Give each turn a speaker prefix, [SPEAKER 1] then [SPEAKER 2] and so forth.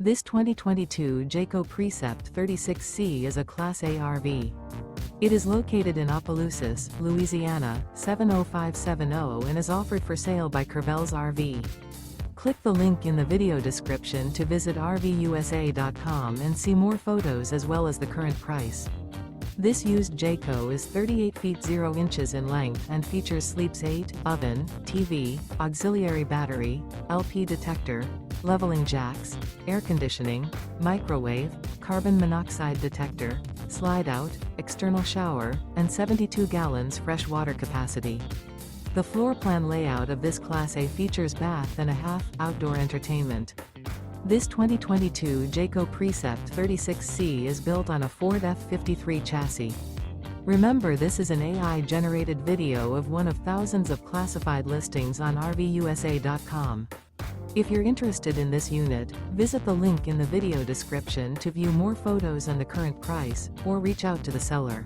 [SPEAKER 1] This 2022 Jayco Precept 36C is a Class A RV. It is located in Opelousas, Louisiana, 70570 and is offered for sale by Courvelle's RV. Click the link in the video description to visit RVUSA.com and see more photos as well as the current price. This used Jayco is 38 feet 0 inches in length and features sleeps 8, oven, TV, auxiliary battery, LP detector, leveling jacks, air conditioning, microwave, carbon monoxide detector, slide-out, external shower, and 72 gallons fresh water capacity. The floor plan layout of this Class A features bath and a half, outdoor entertainment. This 2022 Jayco Precept 36C is built on a Ford F-53 chassis. Remember, this is an AI-generated video of one of thousands of classified listings on RVUSA.com. If you're interested in this unit, visit the link in the video description to view more photos and the current price, or reach out to the seller.